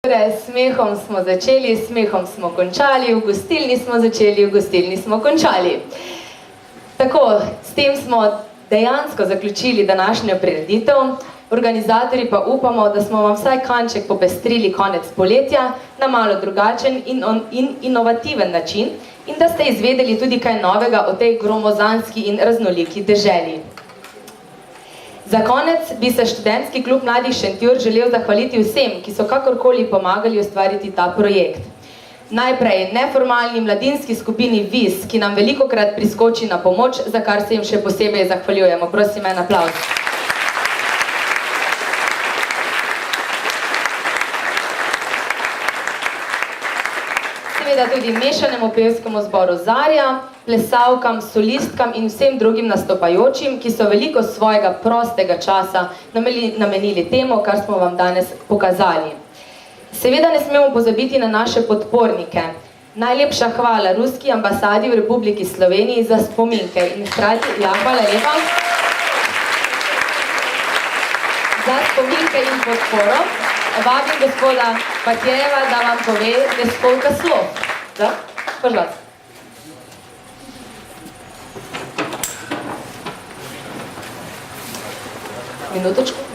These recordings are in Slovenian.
S smehom smo začeli, s smehom smo končali, v gostilni smo začeli, v gostilni smo končali. Tako, s tem smo dejansko zaključili današnjo prireditev. Organizatorji pa upamo, da smo vam vsaj kanček popestrili konec poletja na malo drugačen in inovativen način in da ste izvedeli tudi kaj novega o tej gromozanski in raznoliki deželi. Za konec bi se Študentski klub Mladih Šentjur želel zahvaliti vsem, ki so kakorkoli pomagali ustvariti ta projekt. Najprej neformalni mladinski skupini VIS, ki nam velikokrat priskoči na pomoč, za kar se jim še posebej zahvaljujemo. Prosim, en aplavz. Seveda tudi mešanemu pevskemu zboru Zarja, plesavkam, solistkam in vsem drugim nastopajočim, ki so veliko svojega prostega časa namenili temu, kar smo vam danes pokazali. Seveda ne smemo pozabiti na naše podpornike. Najlepša hvala ruski ambasadi v Republiki Sloveniji za spominke. In hkrati, ja, hvala lepa. Za spominke in podporo vabim gospoda Patjeva, da vam pove neskолько slov. Da? Пожалуйста.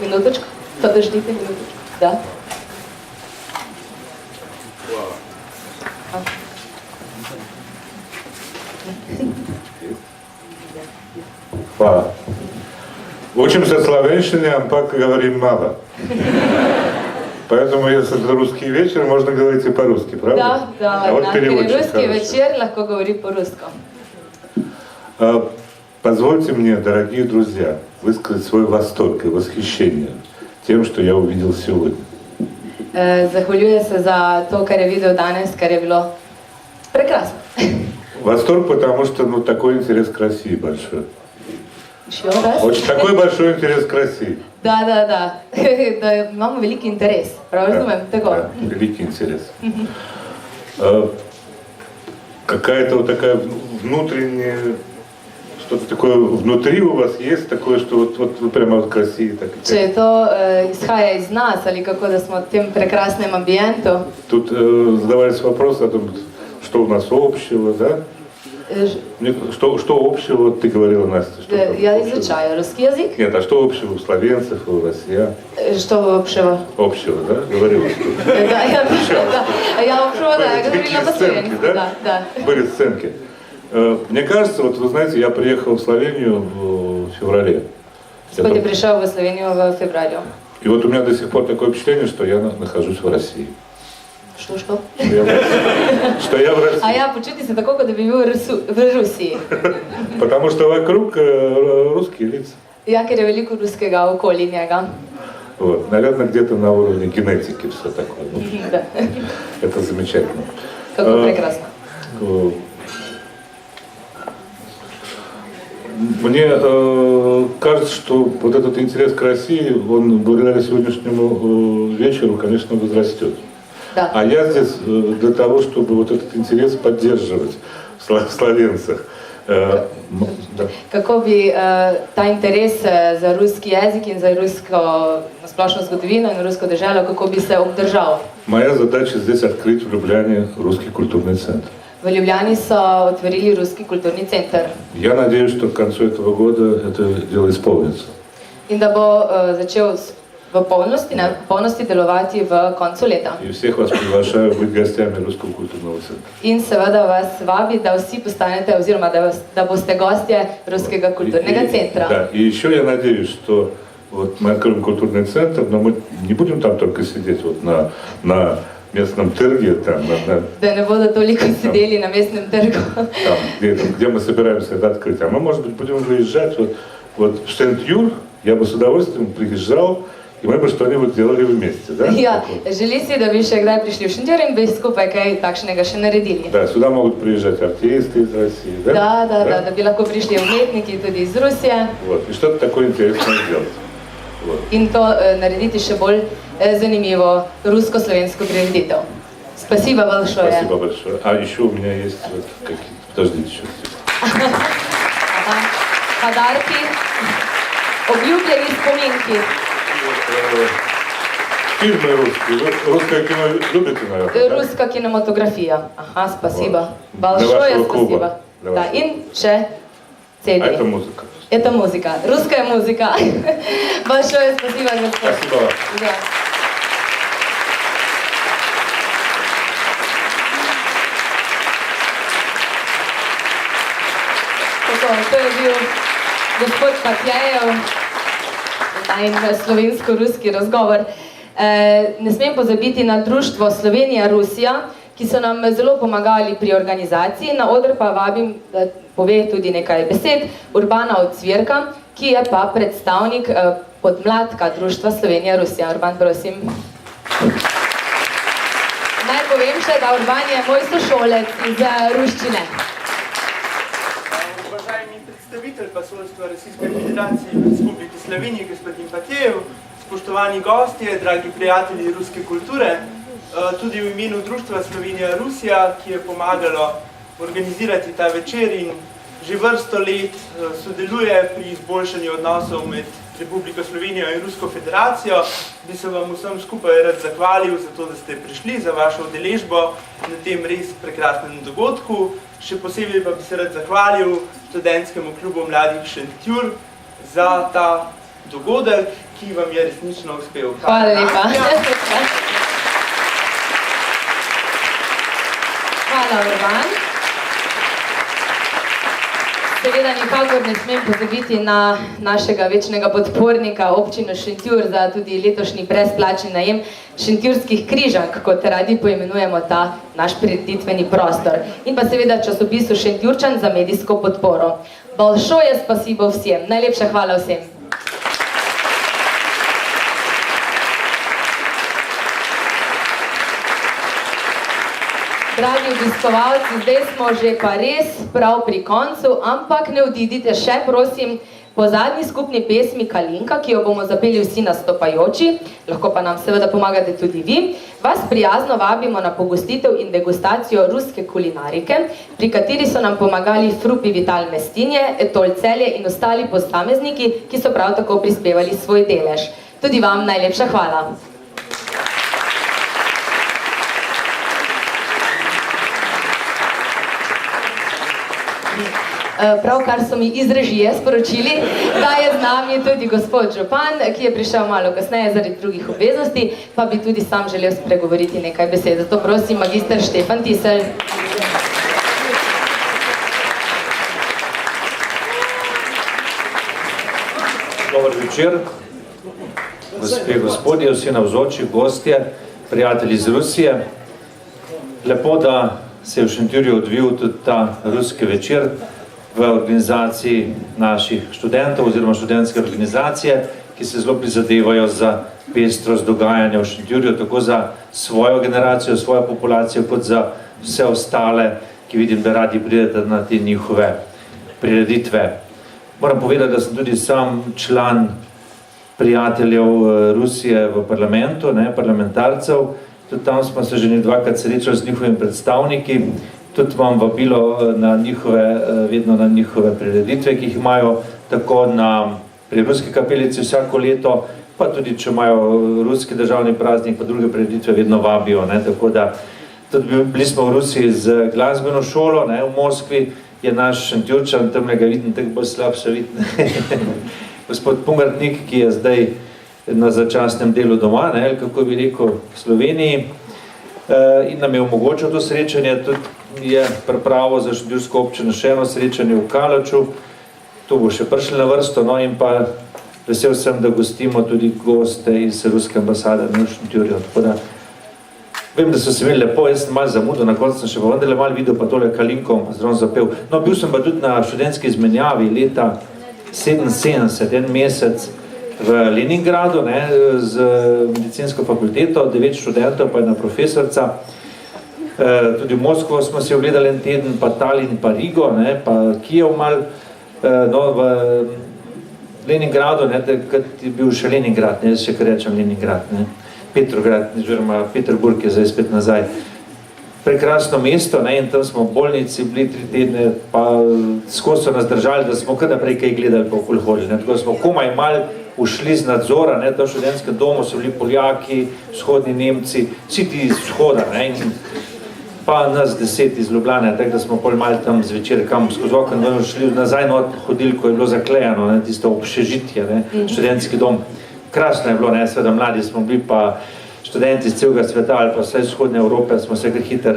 Минуточку. Подождите минуточку. Да. Hvala. Učim se slovenštini, ampak говорим мало. Поэтому, если это русский вечер, можно говорить и по-русски, правда? Да, а вот русский вечер легко говорить по-русски. Позвольте мне, дорогие друзья, высказать свой восторг и восхищение тем, что я увидел сегодня. Zahvaljujem se za to, kar je videl danes, kar je bilo прекрасно. Восторг, потому что такой интерес к России большой. Еще раз? Очень такой большой интерес к России. Да. Да имamo великий интерес. Право разумеем? Да, великий интерес. Какая-то вот такая внутренняя, что-то такое внутри у вас есть, такое, что вот вы прямо вот к России так. Če je to izhaja iz nas ali kako, da smo v tem прекрасном амбиенту. Тут задавались вопросы о том, что у нас общего, да? Что общего, ты говорила, Настя? Я изучаю русский язык. Нет, а что общего у словенцев и у россиян? Что общего? Общего, да? Говорила, что? Да, я общего, да, я говорила по-словенски. Да? Были сценки. Мне кажется, вот вы знаете, я приехал в Словению в феврале. Господи, пришел в Словению в феврале. И вот у меня до сих пор такое впечатление, что я нахожусь в России. Что? Что я в России. А я почувствую себя такого, когда бил в Руси. Потому что вокруг русские лица. Я ker je veliko ruskega okoli njega. Вот, наверное, где-то на уровне генетики все такое. Да. Это замечательно. Как прекрасно. Мне кажется, что вот этот интерес к России, он благодаря сегодняшнему вечеру, конечно, возрастет. Да. А я здесь для того, чтобы вот этот интерес поддерживать в словенцах. Да. Kako bi ta interes za ruski jezik in za rusko splošno zgodovino in rusko deželo, kako bi se obdržal? Моя задача здесь открыть в Любляне русский культурный центр. В Ljubljani so otvorili ruski kulturni center. Я надеюсь, что к концу этого года это дело исполнится. In da bo začel v polnosti delovati v koncu leta. И всех вас приглашаю быть гостями Русского культурного центра. In seveda vas vabi, da vsi postanete, озiroma da boste gostje Ruskega kulturnega centra. Да, и еще я надеюсь, что вот мы откроем культурный центр, но мы не будем там только сидеть вот на местном тырге, там, Да не bodo toliko sedeli na mestnem trgu. Там, где мы собираемся это открыть. А мы, может быть, будем выезжать вот в Шентюр, я бы с удовольствием приезжал, и мы бы что-нибудь делали вместе, да? Ja, želi si, da bi še kdaj prišli v Šentjur in bi skupaj kaj takšnega še naredili. Да, сюда могут приезжать артисты из России, да? Da bi lahko prišli umetniki tudi iz Rusije. Вот, и что-то такое интересное сделать. Вот. In to narediti še bolj zanimivo rusko-slovensko prireditev. Спасибо большое. Спасибо большое. А еще у меня есть вот какие-то... Подождите еще. Подарки, облюбljeni spominki. Фильмы русские. Русское кино любите, наверное? Да? Русская кинематография. Ага, спасибо. Вот. Большое Для вашего спасибо. клуба. Для Да, вашего. и ще цели. А это музыка. Это музыка. Русская музыка. Большое спасибо, Господь. Спасибо вам. Да. Tako, to je bil gospod Patjajev, najin slovensko-ruski razgovor. Ne smem pozabiti na društvo Slovenija-Rusija, ki so nam zelo pomagali pri organizaciji. Na oder pa vabim, da pove tudi nekaj besed, Urbana Ocvirka, ki je pa predstavnik podmladka društva Slovenija-Rusija. Urban, prosim. Naj povem še, da Urban je moj sošolec iz ruščine. Уважаемый представитель посольства Российской Федерации в Республике Словения, господин Патеев, spoštovani gostje, dragi prijatelji ruske kulture, tudi v imenu Društva Slovenija-Rusija, ki je pomagalo organizirati ta večer in že vrsto let sodeluje pri izboljšanju odnosov med Republiko Slovenijo in Rusko federacijo, bi se vam vsem skupaj rad zahvalil za to, da ste prišli, za vašo udeležbo na tem res prekrasnem dogodku. Še posebej pa bi se rad zahvalil študentskemu klubu Mladih Šentjur za ta dogodek, ki vam je resnično uspel. Hvala lepa. Hvala, Urban. Seveda nikakor ne smem pozabiti na našega večnega podpornika, občino Šentjur, za tudi letošnji brezplačni najem šentjurskih križank, kot radi poimenujemo ta naš prireditveni prostor. In pa seveda časopisu Šentjurčan za medijsko podporo. Большое спасибо всем. Najlepša hvala vsem. Dragi obiskovalci, zdaj smo že pa res prav pri koncu, ampak ne odidite še, prosim, po zadnji skupni pesmi Kalinka, ki jo bomo zapeli vsi nastopajoči, lahko pa nam seveda pomagate tudi vi, vas prijazno vabimo na pogostitev in degustacijo ruske kulinarike, pri kateri so nam pomagali Frupi Vital Mestinje, Etol Celje in ostali posamezniki, ki so prav tako prispevali svoj delež. Tudi vam najlepša hvala. Pravkar so mi iz režije sporočili, da je z nami tudi gospod župan, ki je prišel malo kasneje zaradi drugih obveznosti, pa bi tudi sam želel spregovoriti nekaj besed. Zato prosim, magister Štefan Tisel. Dobar večer, gospe, gospodje, vsi navzoči, gostje, prijatelji iz Rusije. Lepo, da se je v Šentjurju odvil tudi ta ruski večer v organizaciji naših študentov oziroma študentske organizacije, ki se zelo prizadevajo za pestrost dogajanja v Šentjurju, tako za svojo generacijo, svojo populacijo, kot za vse ostale, ki vidim, da radi pridete na te njihove prireditve. Moram povedati, da sem tudi sam član prijateljev Rusije v parlamentu, parlamentarcev. Tudi tam smo se že dvakrat srečali z njihovimi predstavniki. Tudi vam vabilo na njihove, vedno na njihove prireditve, ki jih imajo tako pri Ruski kapelici vsako leto, pa tudi če imajo ruski državni praznik, pa druge prireditve vedno vabijo. Tako da tudi bili smo v Rusiji z glasbeno šolo, v Moskvi je naš Šentjurčan, tamle ga vidim, tako bolj slabše vidim. Gospod Pungartnik, ki je zdaj na začasnem delu doma, kako bi rekel, v Sloveniji, in nam je omogočil to srečanje, tudi je pripravo za šentjursko občino še eno srečanje v Kalaču, to bo še prišli na vrsto, in pa vesel sem, da gostimo tudi goste iz Ruske ambasade v Šentjurju. Vem, da so se imeli lepo, jaz sem malo zamudil, na koncu sem še pa vendarle malo videl pa tole Kalinko, zelo zapel. Bil sem pa tudi na študentski izmenjavi leta 1977, en mesec v Leningradu, z medicinsko fakulteto, 9 študentov, pa ena profesorca. Tudi v Moskvo smo si ogledali en teden, pa Talin, pa Rigo, pa Kijev mal. V Leningradu, takrat je bil še Leningrad, jaz še kar rečem Leningrad, Petrograd, oziroma Peterburg je zdaj spet nazaj. Prekrasno mesto, in tam smo v bolnici bili 3 tedne, pa skozi so nas držali, da smo kar naprej kaj gledali pa okoli hodili. Tako smo komaj mal ušli z nadzora, ne, to v študentskem domu so bili Poljaki, vzhodni Nemci, vsi ti iz vzhoda, ne, in pa nas 10 iz Ljubljane, tako da smo pol malo tam zvečer kam skozi okno šli nazaj not hodili, ko je bilo zaklejano, ne, tisto obšežitje, ne, študentski dom. Krasno je bilo, ne, seveda mladi smo bili pa študenti iz celega sveta ali pa vse vzhodne Evrope, smo se kar hitro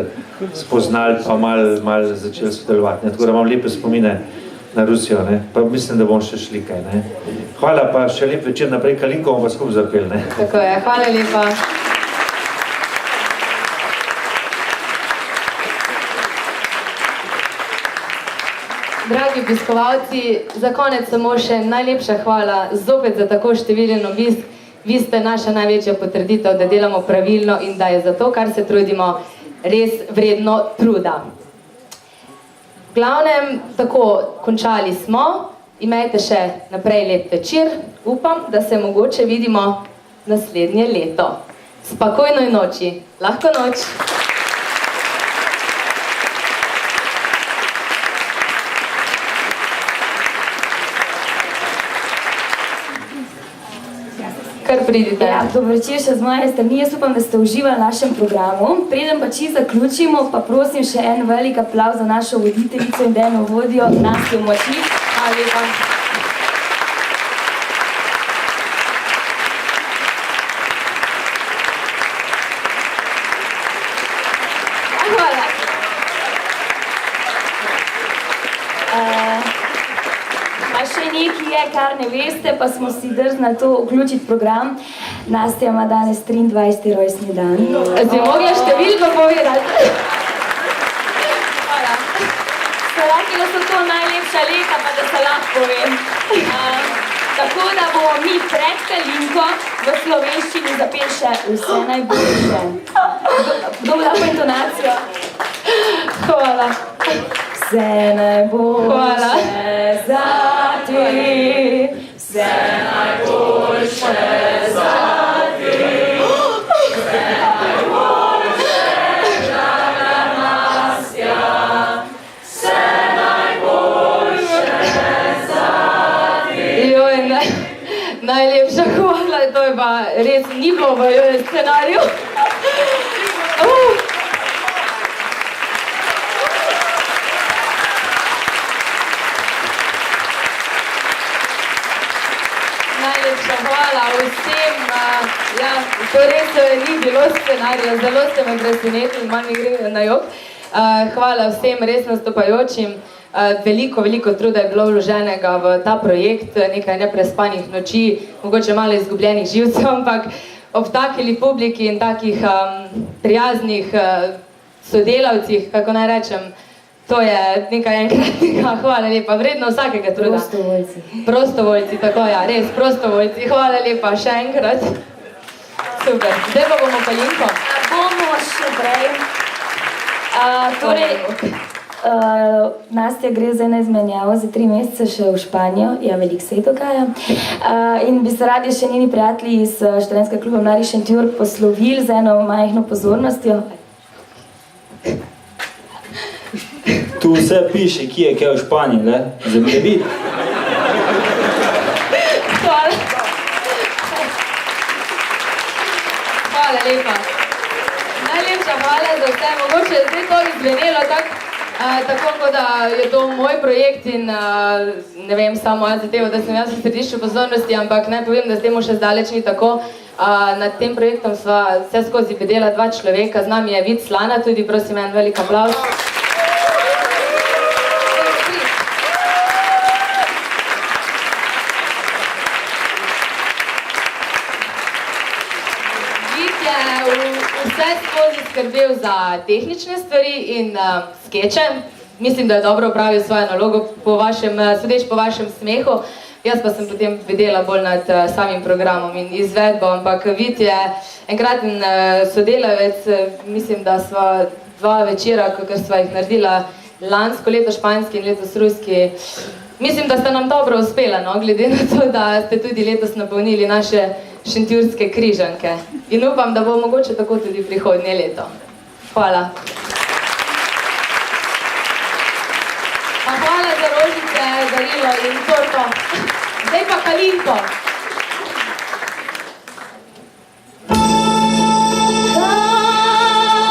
spoznali pa malo začeli sodelovati, ne, tako da imam lepe spomine na Rusijo, ne, pa mislim, da bom še šli kaj, ne. Hvala pa še lep večer naprej, Kalinko bomo pa skupaj zapeli, ne. Tako je, hvala lepa. Dragi obiskovalci, za konec samo še najlepša hvala zopet za tako številen obisk. Vi ste naša največja potrditev, da delamo pravilno in da je za to, kar se trudimo, res vredno truda. V glavnem, tako, končali smo, imejte še naprej lep večer, upam, da se mogoče vidimo naslednje leto. Spokojnoj noči, lahko noč! Kar pridite. Ja, dobro večer še z moje strani. Jaz upam, da ste uživali v našem programu. Preden pa čisto zaključimo, pa prosim še en velik aplavz za našo voditeljico in dejno vodijo Nastjo Močnik. Hvala lepa. Hvala. Pa še nekaj je, kar ne veste, pa smo si drznali to vključiti v program. Nastja ima danes 23. rojstni dan. Si mogla številko povedati? Hvala. Ste rekli, da so to najlepša leta, pa da se lahko povem. Tako da bomo mi pred Kalinko v slovenščini zapeli še vse najboljše. Kdo bo dal pa intonacijo? Hvala. Vse najboljše za te, vse najboljše za te, vse najboljše, draga Nastja, vse najboljše za te. Joj, najlepša hvala, to je pa res ni bilo v scenariju. Najlepša hvala vsem, ja, to res ni bilo scenarija, zelo ste me presenetili, malo mi gre na jok. Hvala vsem res nastopajočim, veliko truda je bilo vloženega v ta projekt, nekaj neprespanih noči, mogoče malo izgubljenih živcev, ampak ob takili publiki in takih prijaznih sodelavcih, kako naj rečem, to je nekaj enkratnega, hvala lepa, vredno vsakega truda. Prostovoljci. Prostovoljci, tako ja, res, prostovoljci, hvala lepa, še enkrat. Super, zdaj pa bomo Kalinko. Bomo še prej. Torej, Nastja gre zdaj na izmenjavo za 3 mesece še v Španijo, ja, veliko se ji dogaja. In bi se radi še njeni prijatelji iz študentskega kluba Mladih Šentjur poslovili z eno majhno pozornostjo. Tu vse piše, kje je kaj v Španiji, ne? Zemljevid. Hvala. Hvala lepa. Najlepša hvala za vse. Mogoče je zdaj to izvenelo tako, kot da je to moj projekt in ne vem, samo moja zadeva, da sem jaz v središču pozornosti, ampak naj povem, da s temu še zdaleč ni tako. Nad tem projektom sva vse skozi bedela 2 človeka, z nami je Vid Slana, tudi prosim en velik aplavz. Vse skozi skrbel za tehnične stvari in skeče. Mislim, da je dobro opravil svojo nalogo, sodeč po vašem smehu. Jaz pa sem potem vedela bolj nad samim programom in izvedbo, ampak Vid je enkraten sodelavec. Mislim, da sva 2 večera, ker sva jih naredila lansko leto španski in letos ruski. Mislim, da sta nam dobro uspela, no, glede na to, da ste tudi letos napolnili naše šentjurske križanke. In upam, da bo mogoče tako tudi prihodnje leto. Hvala. Pa hvala za rožice, darilo in torto. Zdaj pa Kalinko.